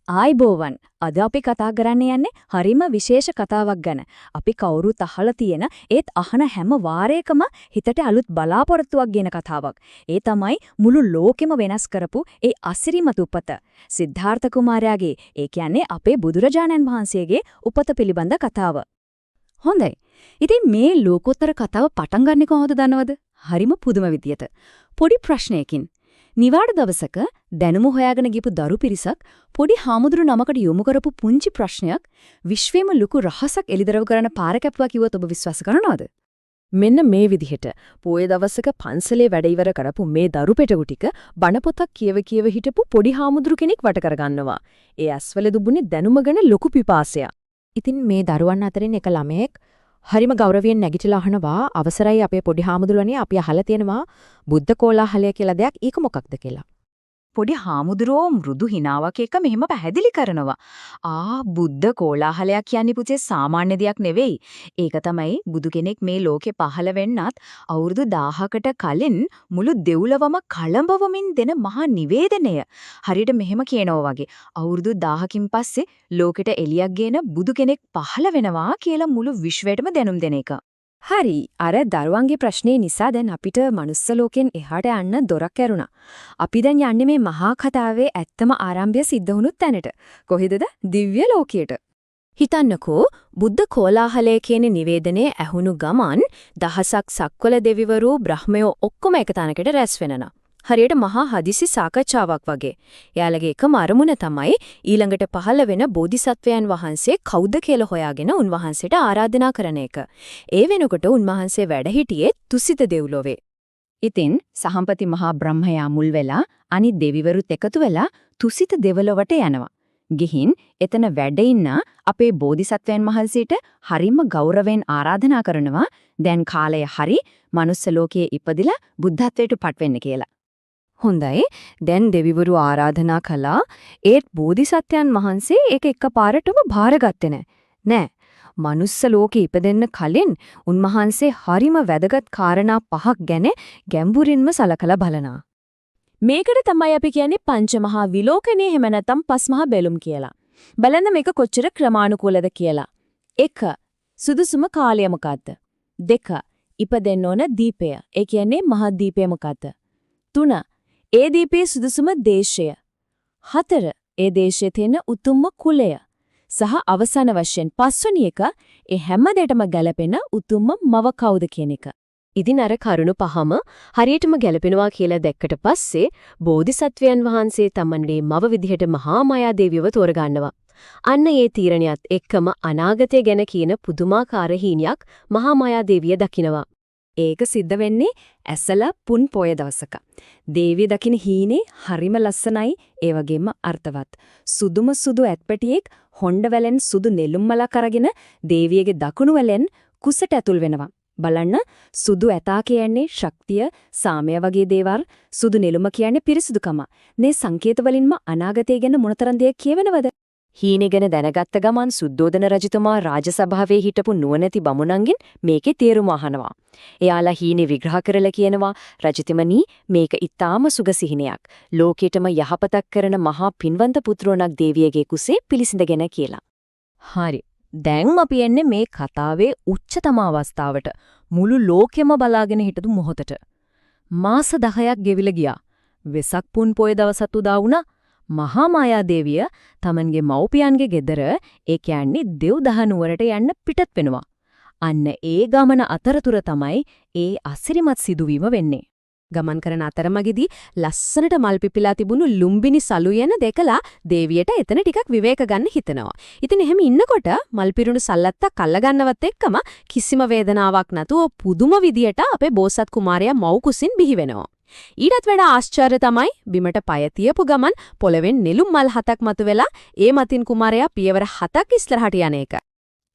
ආයිබෝවන් අද අපි කතා කරන්න යන්නේ හරිම විශේෂ කතාවක් ගැන. අපි කවුරුත් අහලා තියෙන ඒත් අහන හැම වාරයකම හිතට අලුත් බලාපොරොත්තුවක් ගෙන කතාවක්. ඒ තමයි මුළු ලෝකෙම වෙනස් කරපු ඒ අසිරිමත් උපත. සිද්ධාර්ථ කුමාරයාගේ, ඒ කියන්නේ අපේ බුදුරජාණන් වහන්සේගේ උපත පිළිබඳ කතාව. හොඳයි. ඉතින් මේ ලෝකෝත්තර කතාව පටන් ගන්නෙ කොහොමද දන්නවද? හරිම පුදුම විදියට. පොඩි ප්‍රශ්නයකින්. නිවාඩ දවසක දැනුම හොයාගෙන ගිහපු දරු පිරිසක් පොඩි හාමුදුරු නමකට යොමු කරපු පුංචි ප්‍රශ්නයක් විශ්වෙම ලොකු රහසක් එළිදරව් කරන පාර කැපුවා කිව්වොත් ඔබ විශ්වාස කරනවද? මෙන්න මේ විදිහට පොයේ දවසක පන්සලේ වැඩ ඉවර කරපු මේ දරු පෙටගු ටික බණ පොතක් කියව හිටපු පොඩි හාමුදුරු කෙනෙක් වට කරගන්නවා. ඒ ඇස්වල දුබුනේ දැනුම ගැන ලොකු පිපාසයක්. ඉතින් මේ දරුවන් අතරින් එක ළමයෙක් හරිම ගෞරවයෙන් නැගිටලා අහනවා අවසරයි අපේ පොඩි හාමුදුරනේ අපි අහලා තියෙනවා බුද්ධ කෝලාහලය කියලා දෙයක් ඒක මොකක්ද කියලා. පොඩි හාමුදුරෝ මෘදු හිනාවක් එක මෙහෙම පැහැදිලි කරනවා. බුද්ධ කෝලාහලයක් කියන්නේ පුතේ සාමාන්‍ය දෙයක් නෙවෙයි. ඒක තමයි බුදු කෙනෙක් මේ ලෝකේ පහළ වෙන්නත් අවුරුදු 1000කට කලින් මුළු දෙව්ලොවම කලඹවමින් දෙන මහා නිවේදනය. හරියට මෙහෙම කියනවා වගේ අවුරුදු 1000කින් පස්සේ ලෝකෙට එළියක් ගේන බුදු කෙනෙක් පහළ වෙනවා කියලා මුළු විශ්වයටම දැනුම් දෙන එක. හරි. අර දරුවන්ගේ ප්‍රශ්නේ නිසා දැන් අපිට මනුස්ස ලෝකෙන් එහාට යන්න දොරක් ඇරුණා. අපි දැන් යන්නේ මේ මහා කතාවේ ඇත්තම ආරම්භය සිද්ධ වුණු තැනට. කොහෙදද? දිව්‍ය ලෝකයට. හිතන්නකෝ බුද්ධ කෝලාහලය කියන නිවේදනයේ ඇහුණු ගමන් දහසක් සක්වල දෙවිවරු බ්‍රහ්මයෝ ඔක්කොම එක තැනකට රැස් වෙනවා. හරියට මහා හදිසි සාකච්ඡාවක් වගේ. එයාලගේ එකම අරමුණ තමයි ඊළඟට පහළ වෙන බෝධිසත්වයන් වහන්සේ කවුද කියලා හොයාගෙන උන්වහන්සේට ආරාධනා කරන එක. ඒ වෙනකොට උන්වහන්සේ වැඩ හිටියේ තුසිත දෙව්ලොවේ. ඉතින් සහම්පති මහා බ්‍රහ්මයා මුල් වෙලා අනිත් දෙවිවරුත් එකතු වෙලා තුසිත දෙව්ලොවට යනවා. ගිහින් එතන වැඩ ඉන්න අපේ බෝධිසත්වයන් වහන්සේට හරිම ගෞරවයෙන් ආරාධනා කරනවා දැන් කාලය හරි මනුස්ස ලෝකයේ ඉපදිලා බුද්ධත්වයට පත්වෙන්න කියලා. හොඳයි. දැන් දෙවිවරු ආරාධනා කළා. ඒත් බෝධිසත්වයන් වහන්සේ ඒක එකපාරටම බාරගත්තේ නෑ. මනුස්ස ලෝකෙ ඉපදෙන්න කලින් උන්වහන්සේ හරිම වැදගත් කාරණා පහක් ගැන ගැඹුරින්ම සලකලා බලනවා. මේකට තමයි අපි කියන්නේ පංචමහා විලෝකනේ එහෙම නැත්නම් පස්මහා බැලුම් කියලා. බලන්න මේක කොච්චර ක්‍රමානුකූලද කියලා. 1. සුදුසුම කාලය මොකද්ද? 2. ඉපදෙන්න ඕන දීපය. ඒ කියන්නේ මහා දීපය මොකද්ද? 3. ඒ දීපයේ සුදුසුම දේශය. 4. ඒ දේශයේ තියෙන උතුම්ම කුලය. සහ අවසාන වශයෙන් 5 වෙනි එක ඒ හැම දෙයකම ගැලපෙන උතුම්ම මව කවුද කියන එක. ඉතින් අර කරුණු පහම හරියටම ගැලපෙනවා කියලා දැක්කට පස්සේ බෝධිසත්වයන් වහන්සේ තමන්ගේ මව විදිහට මහා මායා දේවියව තෝරගන්නවා. අන්න ඒ තීරණයත් එක්කම අනාගතය ගැන කියන පුදුමාකාර හීනයක් මහා මායා දේවිය දකිනවා. ඒක සිද්ධ වෙන්නේ ඇසල පුන් පොය දවසක. දේවිය දකින හීනේ හරිම ලස්සනයි ඒ වගේම අර්ථවත්. සුදුම සුදු ඇත්පැටියෙක් හොණ්ඩ වැලෙන් සුදු නෙළුම් මලක් අරගෙන දේවියගේ දකුණු වැලෙන් කුසට ඇතුල් වෙනවා. බලන්න සුදු ඇතා කියන්නේ ශක්තිය, සාමය වගේ දේවල්, සුදු නෙළුම කියන්නේ පිරිසුදුකම. මේ සංකේත වලින්ම අනාගතය ගැන මොනතරම් දෙයක් කියවෙනවද? හීනේ ගැන දැනගත්ත ගමන් සුද්ධෝදන රජතුමා රාජසභාවේ හිටපු නුවණැති බමුණන්ගෙන් මේකේ තේරුම අහනවා. එයාලා හීනේ විග්‍රහ කරලා කියනවා රජතුමනි මේක ඊටාම සුගසිහිනයක්. ලෝකෙටම යහපතක් කරන මහා පින්වන්ත පුත්‍රෝණක් දේවියගේ කුසේ පිළිසිඳගෙන කියලා. හරි. දැන් අපි එන්නේ මේ කතාවේ උච්චතම අවස්ථාවට. මුළු ලෝකෙම බලාගෙන හිටපු මොහොතට. මාස 10ක් ගෙවිලා ගියා. වෙසක් පුන් පොය දවසත් උදා වුණා. මහා මායා දේවිය තමන්ගේ මව්පියන්ගේ ගෙදර ඒ කියන්නේ දෙව්දහ නුවරට යන්න පිටත් වෙනවා. අන්න ඒ ගමන අතරතුර තමයි ඒ අසිරිමත් සිදුවීම වෙන්නේ. ගමන් කරන අතරමැදි ලස්සනට මල් පිපිලා තිබුණු ලුම්බිනි සලුයන දැකලා දේවියට එතන ටිකක් විවේක ගන්න හිතෙනවා. ඉතින් එහෙම ඉන්නකොට මල් පිරුණු සල්ලත්තක් අල්ල ගන්නවත් එක්කම කිසිම වේදනාවක් නැතුව පුදුම විදියට අපේ බෝසත් කුමාරයා මව් කුසින් බිහි වෙනවා. ඊටත් වඩා ආශ්චර්ය තමයි බිමට පය තියපු ගමන් පොළවෙන් නෙළුම් මල් 7ක් මතුවෙලා ඒ මතින් කුමාරයා පියවර 7ක් ඉස්සරහට යන එක.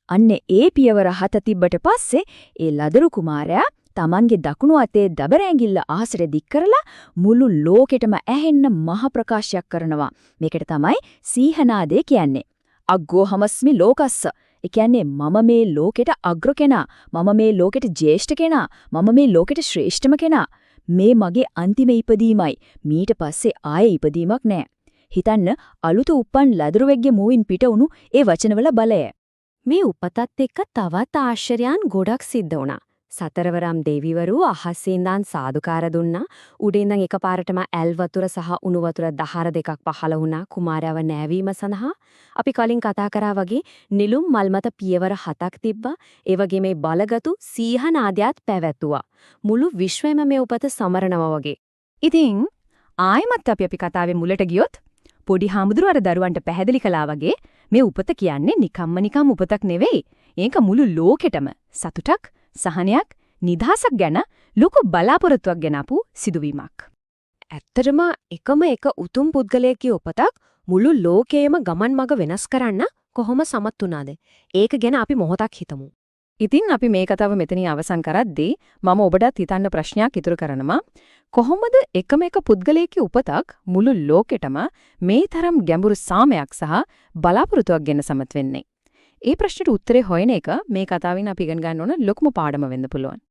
අන්න ඒ පියවර 7 තිබ්බට පස්සේ ඒ ලදරු කුමාරයා තමන්ගේ දකුණු අතේ දබර ඇඟිල්ල ආසර දික් කරලා මුළු ලෝකෙටම ඇහෙන්න මහ ප්‍රකාශයක් කරනවා. මේකට තමයි සීහනාදේ කියන්නේ. අග්ගෝහමස්මි ලෝකස්ස. ඒ කියන්නේ මම මේ ලෝකෙට අග්‍ර කෙනා, මම මේ ලෝකෙට ජේෂ්ඨ කෙනා, මම මේ ලෝකෙට ශ්‍රේෂ්ඨම කෙනා. මේ මගේ අන්තිම ඉපදීමයි. මීට පස්සේ ආයේ ඉපදීමක් නැහැ. හිතන්න අලුත උපන් ලදරුවෙක්ගේ මුවින් පිට වුණු ඒ වචනවල බලය. මේ උපතත් එක්ක තවත් ආශ්චර්යයන් ගොඩක් සිද්ධ වුණා. සතරවරම් දෙවිවරු අහසේ ඉඳන් සාදුකාර දුන්නා. උඩින් ඉඳන් එකපාරටම ඇල් වතුර සහ උණු වතුර දහර දෙකක් පහළ වුණා කුමාරයව නෑවීම සඳහා. අපි කලින් කතා කරා වගේ නිලුම් මල් මත පියවර 7ක් තිබ්බා. ඒ වගේ මේ බලගතු සීහනාදයක් පැවැතුවා. මුළු විශ්වයම මේ උපත සමරනවා වගේ. ඉතින් ආයෙමත් අපි කතාවේ මුලට ගියොත් පොඩි හාමුදුරුවෝ අර දරුවන්ට පැහැදිලි කළා වගේ මේ උපත කියන්නේ නිකම් උපතක් නෙවෙයි. ඒක මුළු ලෝකෙටම සතුටක්, සහනයක්, නිදහසක් ගැන ලොකු බලාපොරොත්තුවක් ගෙන ආපු සිදුවීමක්. ඇත්තටම එකම එක උතුම් පුද්ගලයෙක්ගේ උපතක් මුළු ලෝකයේම ගමන් මඟ වෙනස් කරන්න කොහොම සමත් වුණාද? ඒක ගැන අපි මොහොතක් හිතමු. ඉතින් අපි මේ කතාව මෙතනින් අවසන් කරද්දී මම ඔබටත් හිතන්න ප්‍රශ්නයක් ඉතුරු කරනවා. කොහොමද එකම එක පුද්ගලයෙක්ගේ උපතක් මුළු ලෝකෙටම මේ තරම් ගැඹුරු සාමයක් සහ බලාපොරොත්තුවක් ගෙන සමත් වෙන්නේ? ඒ ප්‍රශ්නට උත්තරේ හොයන එක මේ කතාවෙන් අපි ඉගෙන ගන්න ඕන ලොකුම පාඩම වෙන්න පුළුවන්.